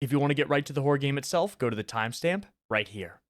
If you want to get right to the horror game itself, go to the timestamp right here.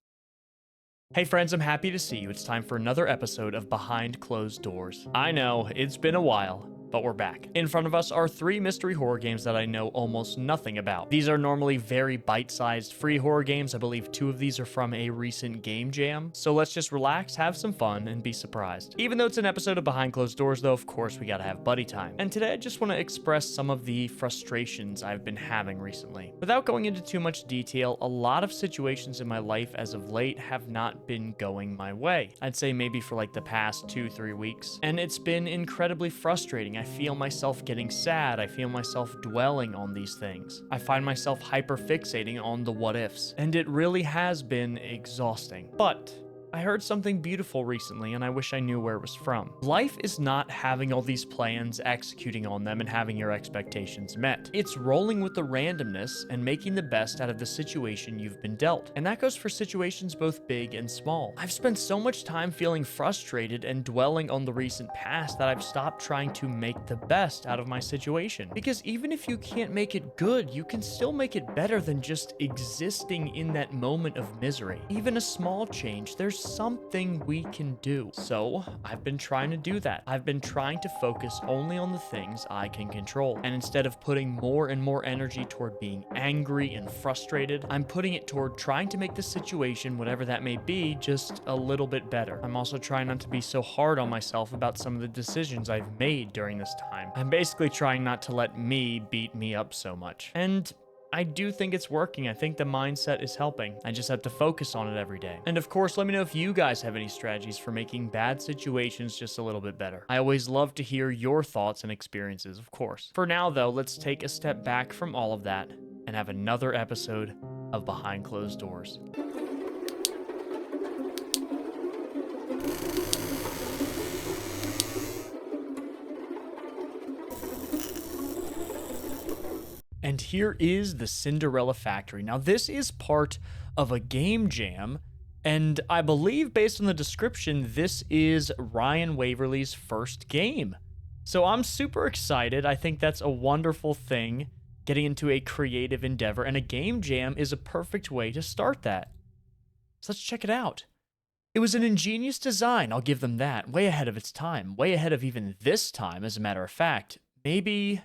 Hey friends, I'm happy to see you. It's time for another episode of Behind Closed Doors. I know, it's been a while, but we're back. In front of us are 3 mystery horror games that I know almost nothing about. These are normally very bite-sized free horror games. I believe 2 of these are from a recent game jam. So let's just relax, have some fun, and be surprised. Even though it's an episode of Behind Closed Doors though, of course we gotta have buddy time. And today I just want to express some of the frustrations I've been having recently. Without going into too much detail, a lot of situations in my life as of late have not been going my way. I'd say maybe for like the past 2-3 weeks. And it's been incredibly frustrating. I feel myself getting sad. I feel myself dwelling on these things. I find myself hyperfixating on the what ifs. And it really has been exhausting. But I heard something beautiful recently, and I wish I knew where it was from. Life is not having all these plans, executing on them, and having your expectations met. It's rolling with the randomness and making the best out of the situation you've been dealt. And that goes for situations both big and small. I've spent so much time feeling frustrated and dwelling on the recent past that I've stopped trying to make the best out of my situation. Because even if you can't make it good, you can still make it better than just existing in that moment of misery. Even a small change, there's something we can do. So I've been trying to do that. I've been trying to focus only on the things I can control. And instead of putting more and more energy toward being angry and frustrated, I'm putting it toward trying to make the situation, whatever that may be, just a little bit better. I'm also trying not to be so hard on myself about some of the decisions I've made during this time. I'm basically trying not to let me beat me up so much. And I do think it's working. I think the mindset is helping. I just have to focus on it every day. And of course, let me know if you guys have any strategies for making bad situations just a little bit better. I always love to hear your thoughts and experiences, of course. For now, though, let's take a step back from all of that and have another episode of Behind Closed Doors. And here is the Cinderella Factory. Now, this is part of a game jam, and I believe, based on the description, this is Ryan Waverly's first game. So I'm super excited. I think that's a wonderful thing, getting into a creative endeavor, and a game jam is a perfect way to start that. So let's check it out. It was an ingenious design, I'll give them that. Way ahead of its time. Way ahead of even this time, as a matter of fact. Maybe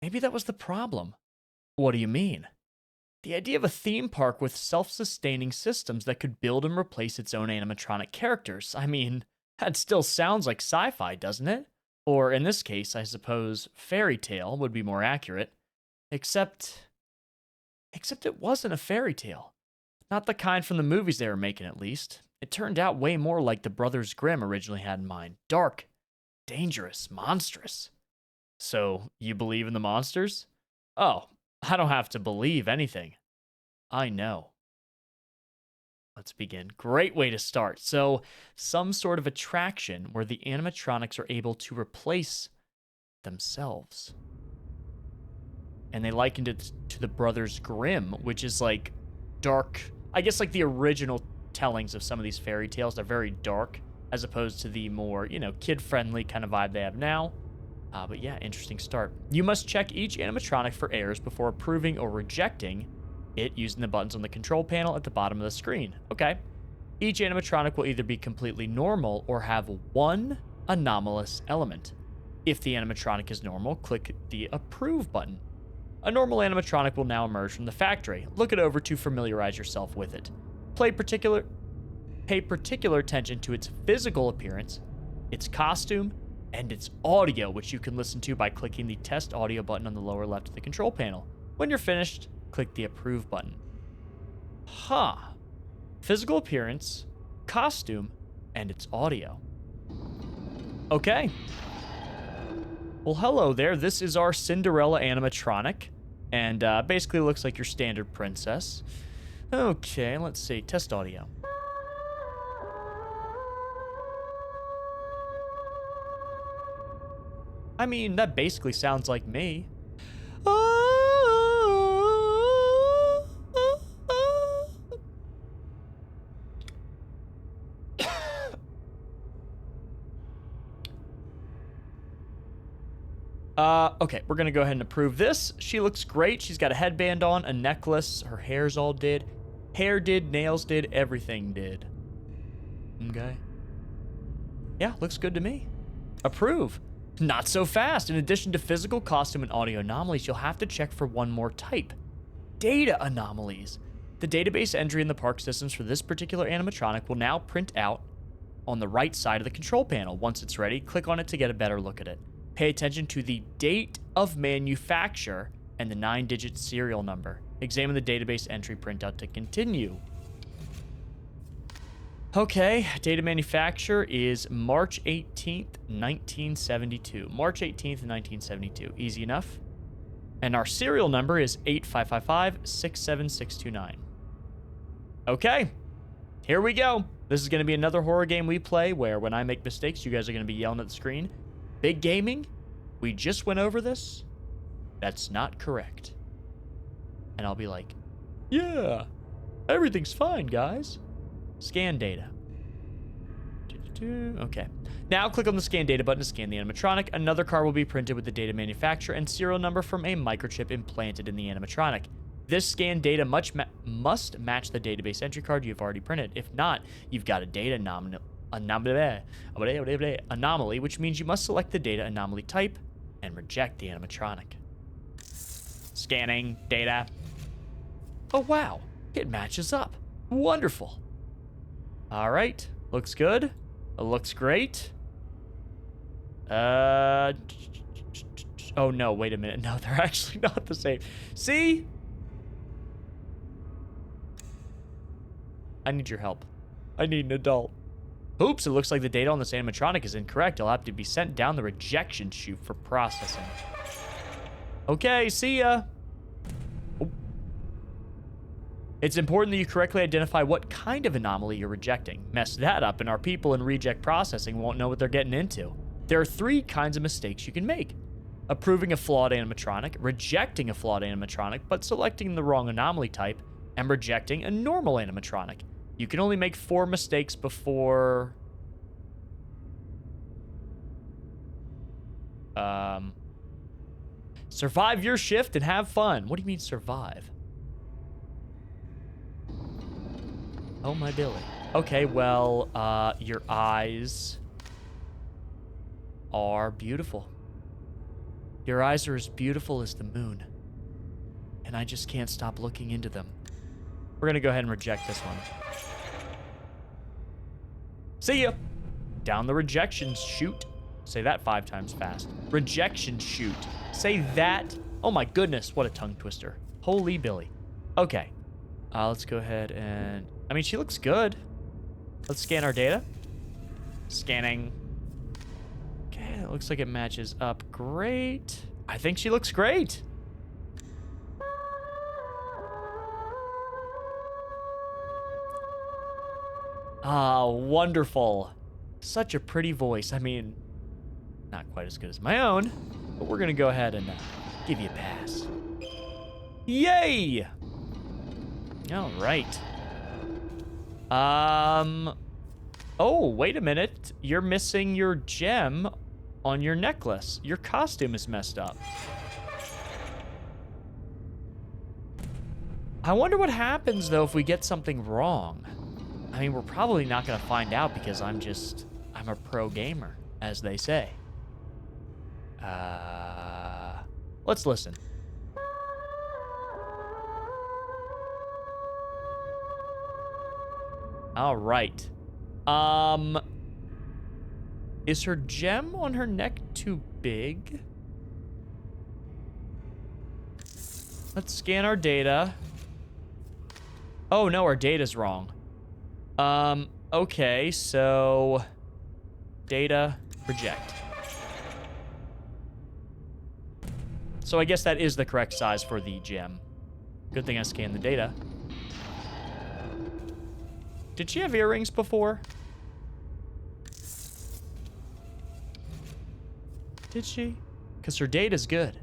that was the problem. What do you mean? The idea of a theme park with self-sustaining systems that could build and replace its own animatronic characters. I mean, that still sounds like sci-fi, doesn't it? Or in this case, I suppose, fairy tale would be more accurate. Except it wasn't a fairy tale. Not the kind from the movies they were making, at least. It turned out way more like the Brothers Grimm originally had in mind. Dark, dangerous, monstrous. So, you believe in the monsters? Oh, I don't have to believe anything. I know. Let's begin. Great way to start. So, some sort of attraction where the animatronics are able to replace themselves. And they likened it to the Brothers Grimm, which is like dark. I guess like the original tellings of some of these fairy tales are very dark, as opposed to the more, kid-friendly kind of vibe they have now. But yeah, interesting start. You must check each animatronic for errors before approving or rejecting it using the buttons on the control panel at the bottom of the screen. Okay. Each animatronic will either be completely normal or have one anomalous element. If the animatronic is normal, click the approve button. A normal animatronic will now emerge from the factory. Look it over to familiarize yourself with it. Pay particular attention to its physical appearance, its costume, and its audio, which you can listen to by clicking the test audio button on the lower left of the control panel. When you're finished, click the approve button. Huh. Physical appearance, costume, and its audio. Okay. Well, hello there. This is our Cinderella animatronic, and basically looks like your standard princess. Okay, let's see. Test audio. I mean, that basically sounds like me. Okay, we're gonna go ahead and approve this. She looks great. She's got a headband on, a necklace. Her hair's all did. Hair did, nails did, everything did. Okay. Yeah, looks good to me. Approve. Not so fast. In addition to physical, costume, and audio anomalies, you'll have to check for one more type. Data anomalies. The database entry in the park systems for this particular animatronic will now print out on the right side of the control panel. Once it's ready, click on it to get a better look at it. Pay attention to the date of manufacture and the 9-digit serial number. Examine the database entry printout to continue. Okay, data manufacture is March 18th, 1972. March 18th, 1972. Easy enough. And our serial number is 855567629. Okay, here we go. This is going to be another horror game we play where when I make mistakes, you guys are going to be yelling at the screen. Big Gaming, we just went over this. That's not correct. And I'll be like, yeah, everything's fine, guys. Scan data. Okay. Now click on the scan data button to scan the animatronic. Another card will be printed with the data manufacturer and serial number from a microchip implanted in the animatronic. This scan data must match the database entry card you've already printed. If not, you've got a data anomaly, which means you must select the data anomaly type and reject the animatronic. Scanning data. Oh, wow. It matches up. Wonderful. All right. Looks good. It looks great. Oh, no. Wait a minute. No, they're actually not the same. See? I need your help. I need an adult. Oops, it looks like the data on this animatronic is incorrect. It'll have to be sent down the rejection chute for processing. Okay, see ya. Oh. It's important that you correctly identify what kind of anomaly you're rejecting. Mess that up and our people in reject processing won't know what they're getting into. There are 3 kinds of mistakes you can make. Approving a flawed animatronic, rejecting a flawed animatronic, but selecting the wrong anomaly type, and rejecting a normal animatronic. You can only make 4 mistakes before... Survive your shift and have fun. What do you mean survive? Oh, my Billy. Okay, well, your eyes are beautiful. Your eyes are as beautiful as the moon. And I just can't stop looking into them. We're going to go ahead and reject this one. See ya. Down the rejection chute. Say that 5 times fast. Rejection chute. Say that. Oh my goodness, what a tongue twister. Holy Billy. Okay. Let's go ahead and... I mean, she looks good. Let's scan our data. Scanning. Okay, it looks like it matches up great. I think she looks great. Ah, wonderful. Such a pretty voice. I mean, not quite as good as my own, but we're going to go ahead and give you a pass. Yay! All right. Oh, wait a minute. You're missing your gem on your necklace. Your costume is messed up. I wonder what happens, though, if we get something wrong. I mean, we're probably not going to find out because I'm a pro gamer, as they say. Let's listen. All right. Is her gem on her neck too big? Let's scan our data. Oh, no, our data's wrong. Okay, so... Data, reject. So I guess that is the correct size for the gem. Good thing I scanned the data. Did she have earrings before? Did she? Because her data's good.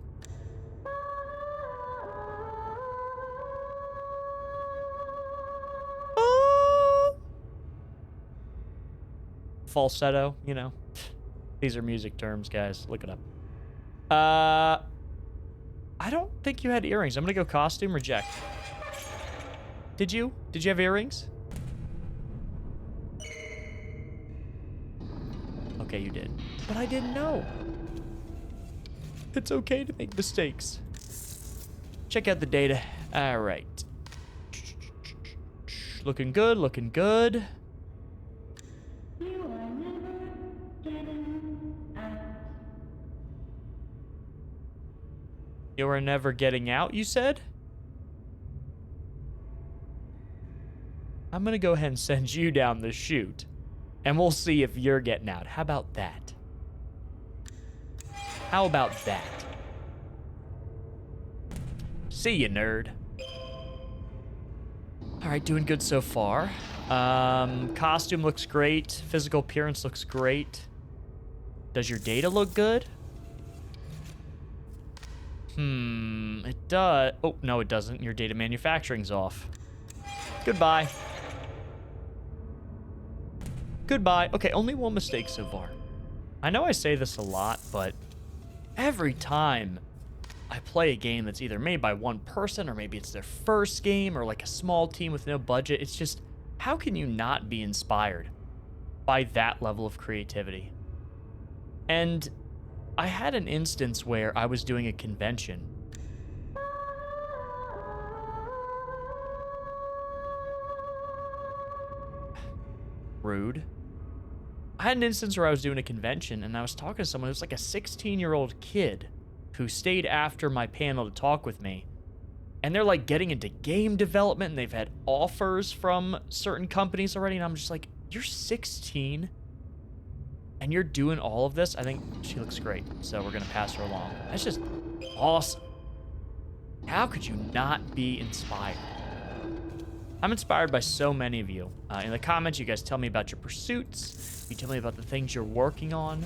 Falsetto, you know. These are music terms, guys. Look it up. I don't think you had earrings. I'm gonna go costume, reject. Did you? Did you have earrings? Okay, you did. But I didn't know. It's okay to make mistakes. Check out the data. All right. Looking good, looking good. You are never getting out, you said? I'm gonna go ahead and send you down the chute. And we'll see if you're getting out. How about that? How about that? See ya, nerd. All right, doing good so far. Costume looks great. Physical appearance looks great. Does your data look good? It does. Oh, no, it doesn't. Your data manufacturing's off. Goodbye. Goodbye. Okay, only one mistake so far. I know I say this a lot, but every time I play a game that's either made by one person or maybe it's their first game or like a small team with no budget, it's just, how can you not be inspired by that level of creativity? And I had an instance where I was doing a convention. Rude. I had an instance where I was doing a convention and I was talking to someone who was like a 16-year-old kid who stayed after my panel to talk with me. And they're like getting into game development and they've had offers from certain companies already. And I'm just like, you're 16 and you're doing all of this? I think she looks great. So we're going to pass her along. That's just awesome. How could you not be inspired? I'm inspired by so many of you. In the comments, you guys tell me about your pursuits. You tell me about the things you're working on.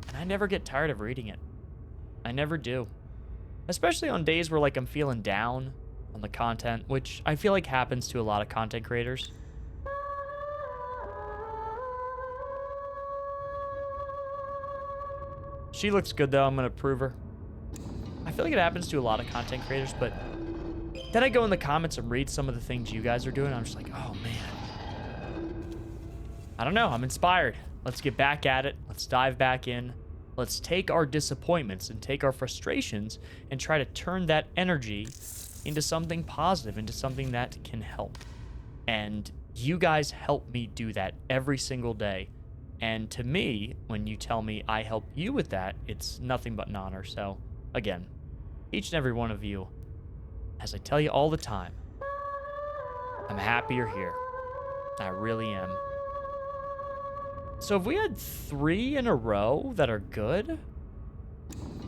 And I never get tired of reading it. I never do. Especially on days where like I'm feeling down on the content, which I feel like happens to a lot of content creators. She looks good though, I'm gonna prove her. I feel like it happens to a lot of content creators, but then I go in the comments and read some of the things you guys are doing, and I'm just like, oh man. I don't know, I'm inspired. Let's get back at it. Let's dive back in. Let's take our disappointments and take our frustrations and try to turn that energy into something positive, into something that can help. And you guys help me do that every single day. And to me, when you tell me I help you with that, it's nothing but an honor. So, again, each and every one of you, as I tell you all the time, I'm happy you're here. I really am. So if we had 3 in a row that are good,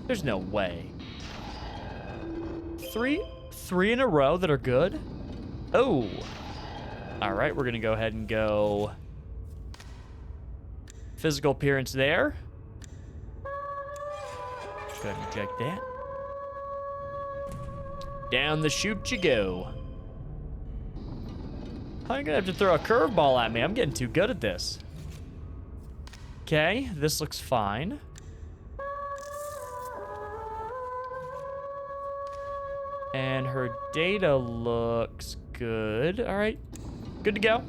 there's no way. Three in a row that are good? Oh. All right, we're going to go ahead and go physical appearance there. Go ahead and reject that. Down the chute you go. I'm going to have to throw a curveball at me. I'm getting too good at this. Okay, this looks fine. And her data looks good. All right, good to go.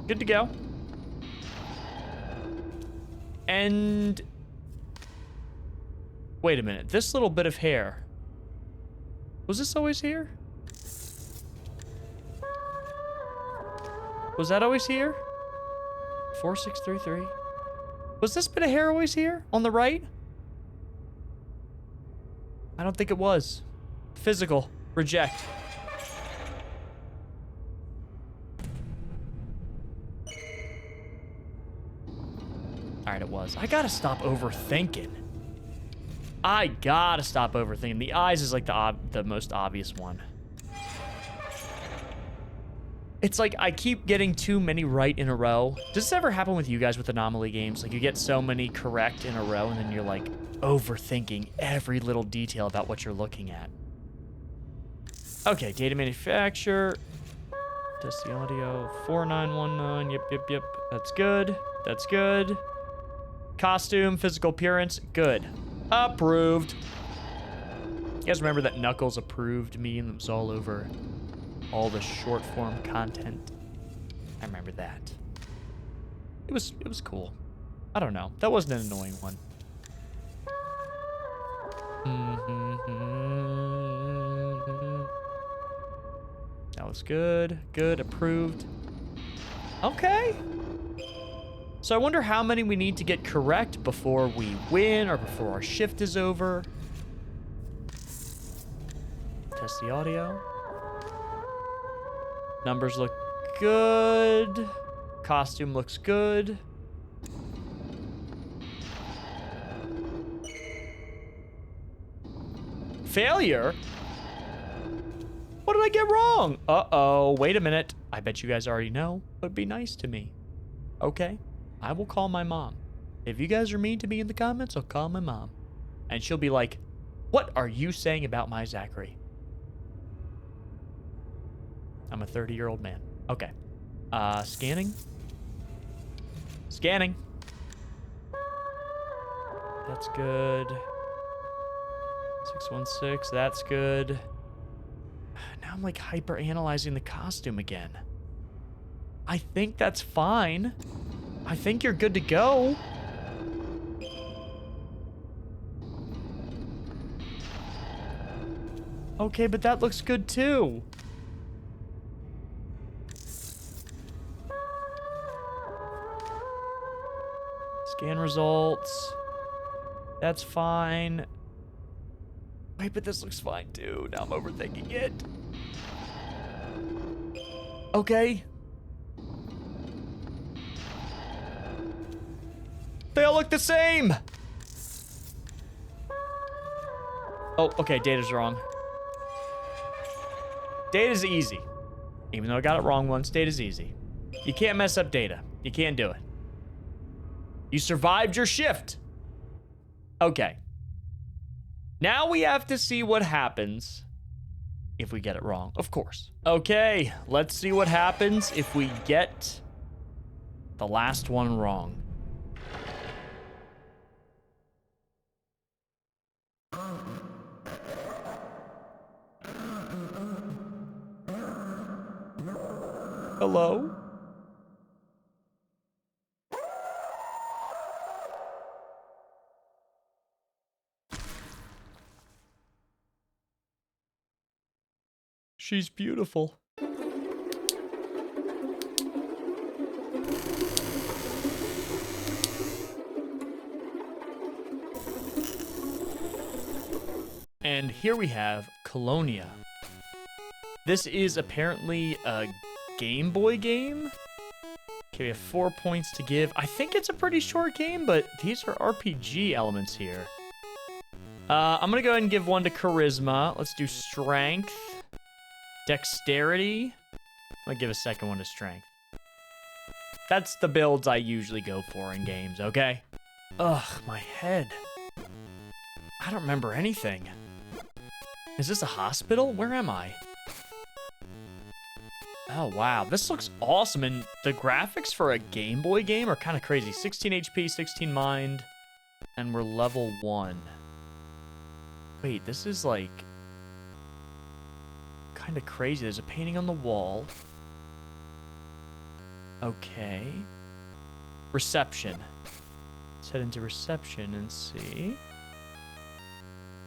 Good to go. And wait a minute, this little bit of hair, was this always here? Was that always here? 4633. Was this bit of hair always here on the right? I don't think it was. Physical. Reject. All right, it was. I gotta stop overthinking. I gotta stop overthinking. The eyes is like the most obvious one. It's like I keep getting too many right in a row. Does this ever happen with you guys with anomaly games? Like you get so many correct in a row and then you're like overthinking every little detail about what you're looking at. Okay, data manufacturer. Test the audio. 4919. Yep. That's good. That's good. Costume, physical appearance, good. Approved. You guys remember that Knuckles approved me and was all over all the short form content? I remember that. It was cool. I don't know. That wasn't an annoying one. That was good. Good. Approved. Okay. So I wonder how many we need to get correct before we win or before our shift is over. Test the audio. Numbers look good. Costume looks good. Failure? What did I get wrong? Uh-oh, wait a minute. I bet you guys already know, but be nice to me. Okay? I will call my mom. If you guys are mean to me in the comments, I'll call my mom. And she'll be like, what are you saying about my Zachary? I'm a 30-year-old man. Okay. Scanning. Scanning. That's good. 616, that's good. Now I'm like hyper analyzing the costume again. I think that's fine. I think you're good to go. Okay, but that looks good too. Scan results. That's fine. Wait, but this looks fine too. Now I'm overthinking it. Okay. They all look the same. Oh, okay, data's wrong. Data's easy. Even though I got it wrong once, data's easy. You can't mess up data. You can't do it. You survived your shift. Okay. Now we have to see what happens if we get it wrong, of course. Okay, let's see what happens if we get the last one wrong. Hello? She's beautiful. And here we have Colonia. This is apparently a Game Boy game. Okay, we have 4 points to give. I think it's a pretty short game, but these are RPG elements here. I'm gonna go ahead and give one to Charisma. Let's do Strength. Dexterity. I'm gonna give a second one to Strength. That's the builds I usually go for in games, okay? Ugh, my head. I don't remember anything. Is this a hospital? Where am I? Oh, wow. This looks awesome, and the graphics for a Game Boy game are kind of crazy. 16 HP, 16 mind, and we're level 1. Wait, this is like kind of crazy. There's a painting on the wall. Okay. Reception. Let's head into reception and see.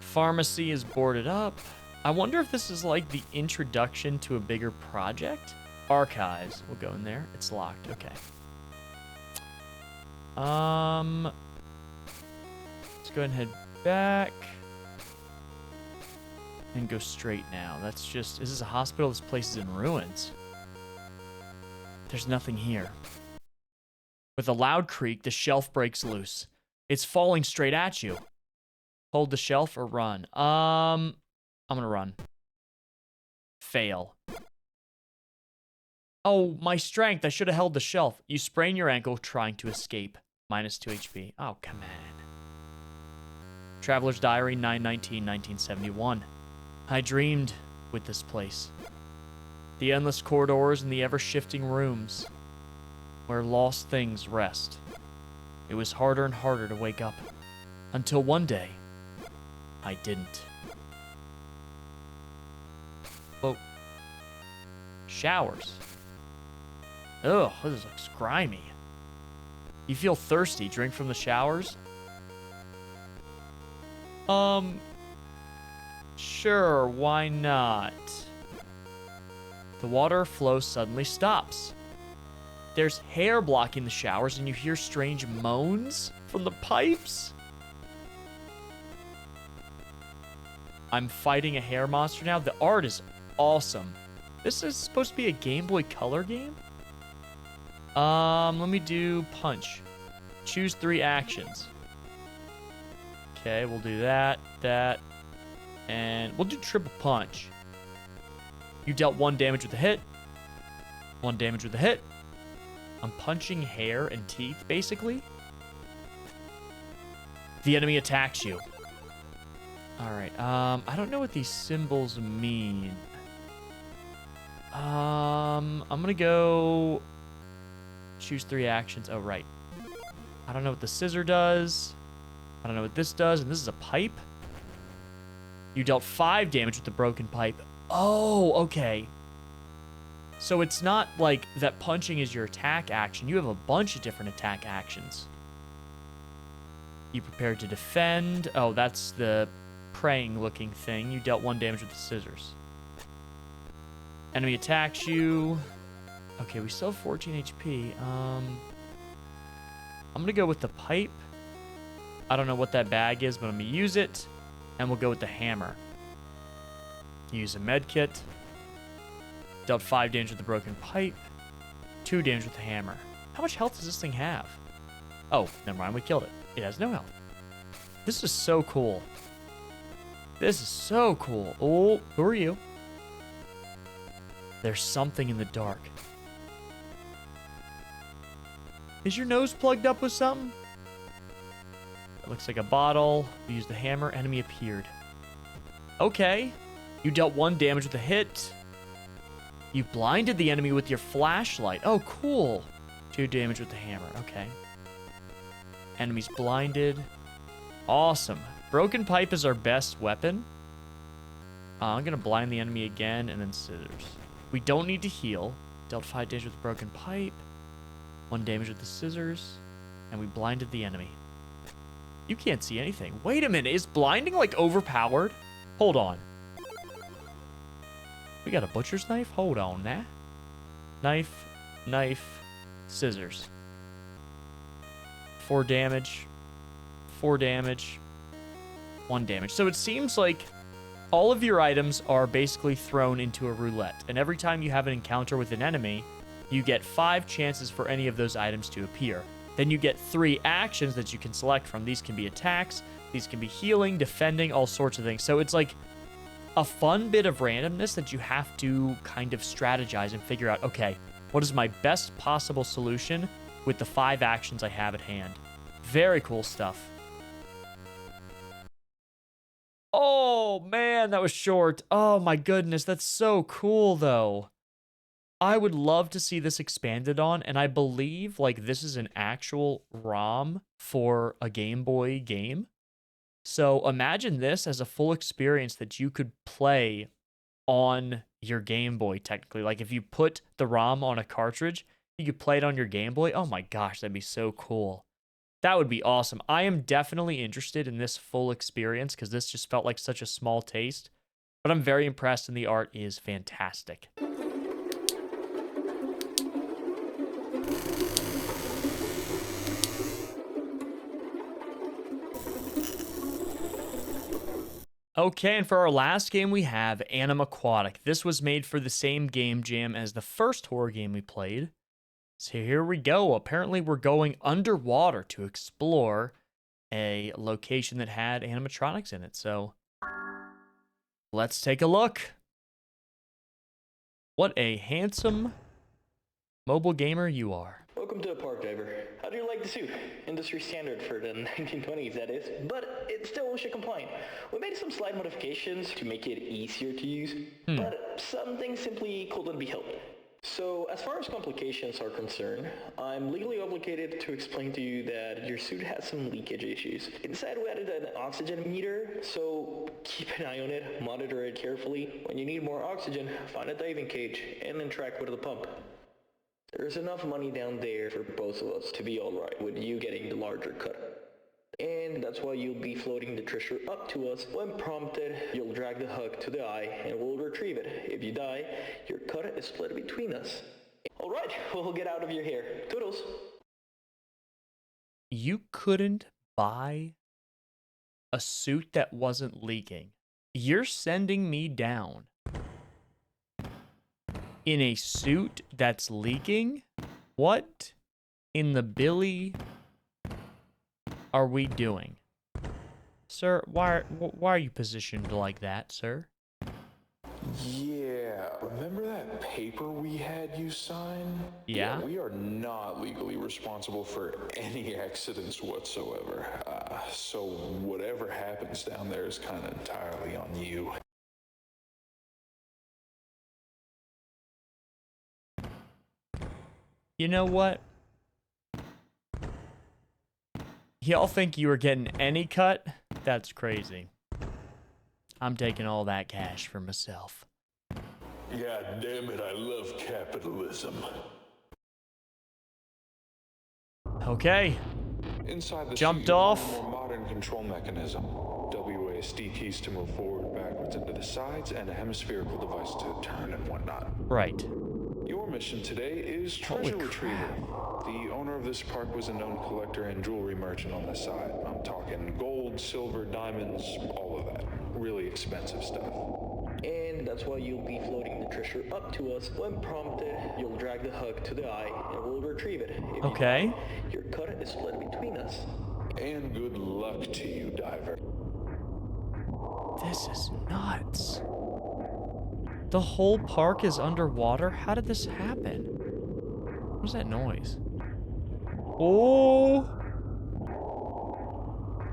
Pharmacy is boarded up. I wonder if this is like the introduction to a bigger project. Archives. We'll go in there. It's locked. Okay. Let's go ahead and head back. And go straight now. That's just... Is this a hospital? This place is in ruins. There's nothing here. With a loud creak, the shelf breaks loose. It's falling straight at you. Hold the shelf or run. I'm gonna run. Fail. Oh, my strength. I should have held the shelf. You sprain your ankle trying to escape. -2 HP. Oh, come on. Traveler's Diary, 9/19/1971. I dreamed with this place. The endless corridors and the ever-shifting rooms where lost things rest. It was harder and harder to wake up. Until one day, I didn't. Whoa. Showers. Ugh, this looks grimy. You feel thirsty, drink from the showers? Sure, why not? The water flow suddenly stops. There's hair blocking the showers and you hear strange moans from the pipes. I'm fighting a hair monster now. The art is awesome. This is supposed to be a Game Boy Color game? Let me do punch. Choose 3 actions. Okay, we'll do that, and we'll do triple punch. You dealt 1 damage with a hit. 1 damage with a hit. I'm punching hair and teeth, basically. The enemy attacks you. Alright, I don't know what these symbols mean. I'm gonna go... choose 3 actions. Oh, right. I don't know what the scissor does. I don't know what this does. And this is a pipe. You dealt 5 damage with the broken pipe. Oh, okay. So it's not like that punching is your attack action. You have a bunch of different attack actions. You prepared to defend. Oh, that's the praying looking thing. You dealt 1 damage with the scissors. Enemy attacks you. Okay, we still have 14 HP. I'm gonna go with the pipe. I don't know what that bag is, but I'm gonna use it. And we'll go with the hammer. Use a med kit. Dealt 5 damage with the broken pipe. 2 damage with the hammer. How much health does this thing have? Oh, never mind, we killed it. It has no health. This is so cool. This is so cool. Oh, who are you? There's something in the dark. Is your nose plugged up with something? It looks like a bottle. We used the hammer. Enemy appeared. Okay. You dealt 1 damage with a hit. You blinded the enemy with your flashlight. Oh, cool. 2 damage with the hammer. Okay. Enemy's blinded. Awesome. Broken pipe is our best weapon. I'm going to blind the enemy again and then scissors. We don't need to heal. Dealt 5 damage with the broken pipe. 1 damage with the scissors. And we blinded the enemy. You can't see anything. Wait a minute. Is blinding, like, overpowered? Hold on. We got a butcher's knife? Hold on now. Knife, knife, scissors. 4 damage. 4 damage. 1 damage. So it seems like all of your items are basically thrown into a roulette. And every time you have an encounter with an enemy, you get 5 chances for any of those items to appear. Then you get 3 actions that you can select from. These can be attacks, these can be healing, defending, all sorts of things. So it's like a fun bit of randomness that you have to kind of strategize and figure out, okay, what is my best possible solution with the 5 actions I have at hand? Very cool stuff. Oh, man, that was short. Oh, my goodness, that's so cool, though. I would love to see this expanded on, and I believe, like, this is an actual ROM for a Game Boy game. So imagine this as a full experience that you could play on your Game Boy, technically. Like, if you put the ROM on a cartridge, you could play it on your Game Boy. Oh my gosh, that'd be so cool. That would be awesome. I am definitely interested in this full experience because this just felt like such a small taste. But I'm very impressed, and the art is fantastic. Okay, and for our last game, we have Anim Aquatic. This was made for the same game jam as the first horror game we played. So here we go. Apparently, we're going underwater to explore a location that had animatronics in it. So let's take a look. What a handsome mobile gamer you are. Welcome to the park, diver. How do you like the suit? Industry standard for the 1920s, that is. But it's still OSHA compliant. We made some slight modifications to make it easier to use, but some things simply couldn't be helped. So, as far as complications are concerned, I'm legally obligated to explain to you that your suit has some leakage issues. Inside, we added an oxygen meter, so keep an eye on it, monitor it carefully. When you need more oxygen, find a diving cage and then track with the pump. There's enough money down there for both of us to be alright with you getting the larger cut. And that's why you'll be floating the treasure up to us. When prompted, you'll drag the hook to the eye and we'll retrieve it. If you die, your cut is split between us. Alright, we'll get out of your hair. Toodles. You couldn't buy a suit that wasn't leaking. You're sending me down in a suit that's leaking? What in the Billy are we doing? Sir, why are you positioned like that, sir? Yeah, remember that paper we had you sign? Yeah? We are not legally responsible for any accidents whatsoever. So whatever happens down there is kind of entirely on you. You know what? Y'all think you were getting any cut? That's crazy. I'm taking all that cash for myself. God damn it, I love capitalism. Okay. Inside the Jumped suit, you off. find a more modern control mechanism. WASD keys to move forward, backwards, and to the sides, and a hemispherical device to turn and whatnot. Right. Your mission today is treasure retrieval. The owner of this park was a known collector and jewelry merchant on the side. I'm talking gold, silver, diamonds, all of that. Really expensive stuff. And that's why you'll be floating the treasure up to us. When prompted, you'll drag the hook to the eye and we'll retrieve it. If Okay. you die, your cut is split between us. And good luck to you, diver. This is nuts. The whole park is underwater? How did this happen? What was that noise? Oh!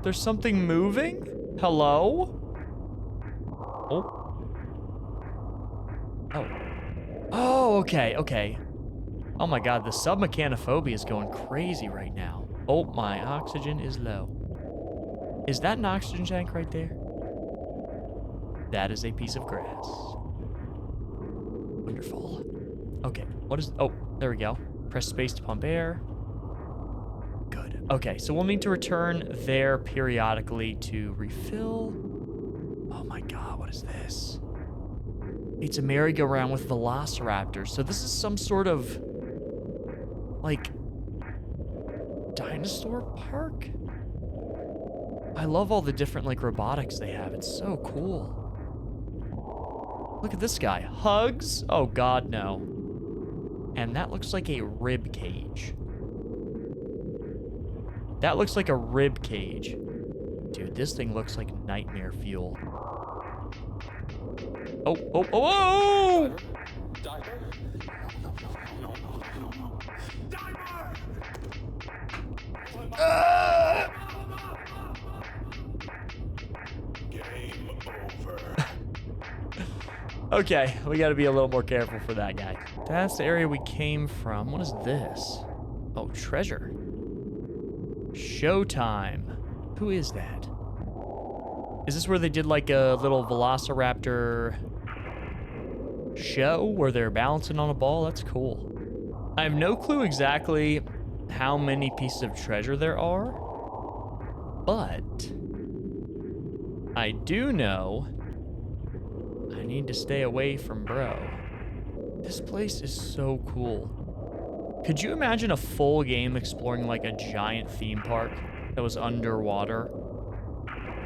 There's something moving? Hello? Oh. Oh. Oh, okay, okay. Oh my god, the submechanophobia is going crazy right now. Oh, my oxygen is low. Is that an oxygen tank right there? That is a piece of grass. Wonderful. Okay, what is... Oh, there we go. Press space to pump air. Good. Okay, so we'll need to return there periodically to refill. Oh my god, what is this? It's a merry-go-round with velociraptors. So this is some sort of... like... dinosaur park? I love all the different, like, robotics they have. It's so cool. Look at this guy. Hugs? Oh, God, no. And that looks like a rib cage. That looks like a rib cage. Dude, this thing looks like nightmare fuel. Oh, oh, oh, oh! Diver? No. Diver! Game over. Okay, we gotta be a little more careful for that guy. That's the area we came from. What is this? Oh, treasure. Showtime. Who is that? Is this where they did like a little velociraptor show where they're balancing on a ball? That's cool. I have no clue exactly how many pieces of treasure there are, but I do know I need to stay away from bro. This place is so cool. Could you imagine a full game exploring like a giant theme park that was underwater?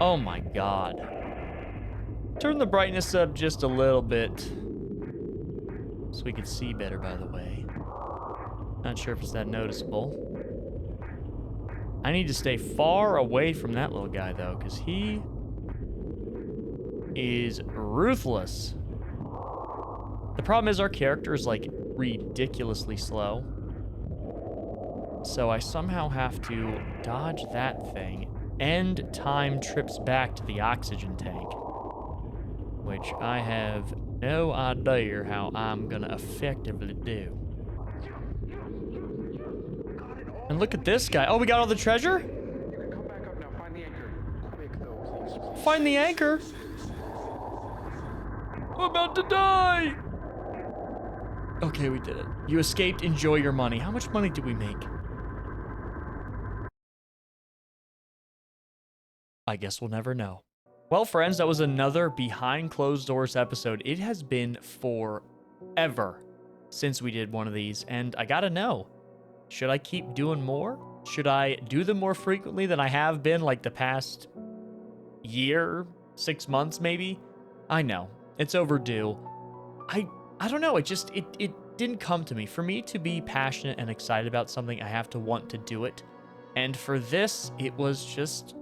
Oh my god. Turn the brightness up just a little bit so we can see better, by the way. Not sure if it's that noticeable. I need to stay far away from that little guy though, because he is ruthless. The problem is our character is like ridiculously slow. So I somehow have to dodge that thing and time trips back to the oxygen tank, which I have No idea how I'm gonna effectively do. And look at this guy. Oh, we got all the treasure? Come back up now. Find the anchor. Quick, though, please. Find the anchor. I'm about to die. Okay, we did it. You escaped. Enjoy your money. How much money did we make? I guess we'll never know. Well, friends, that was another Behind Closed Doors episode. It has been forever since we did one of these, and I gotta know, should I keep doing more? Should I do them more frequently than I have been, like the past year, 6 months maybe? I know, it's overdue. I don't know, it didn't come to me. For me to be passionate and excited about something, I have to want to do it. And for this, it was just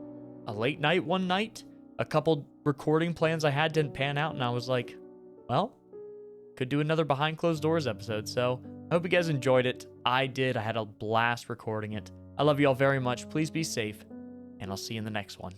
a late night one night. A couple recording plans I had didn't pan out, and I was like, well, could do another Behind Closed Doors episode. So I hope you guys enjoyed it. I did. I had a blast recording it. I love you all very much. Please be safe, and I'll see you in the next one.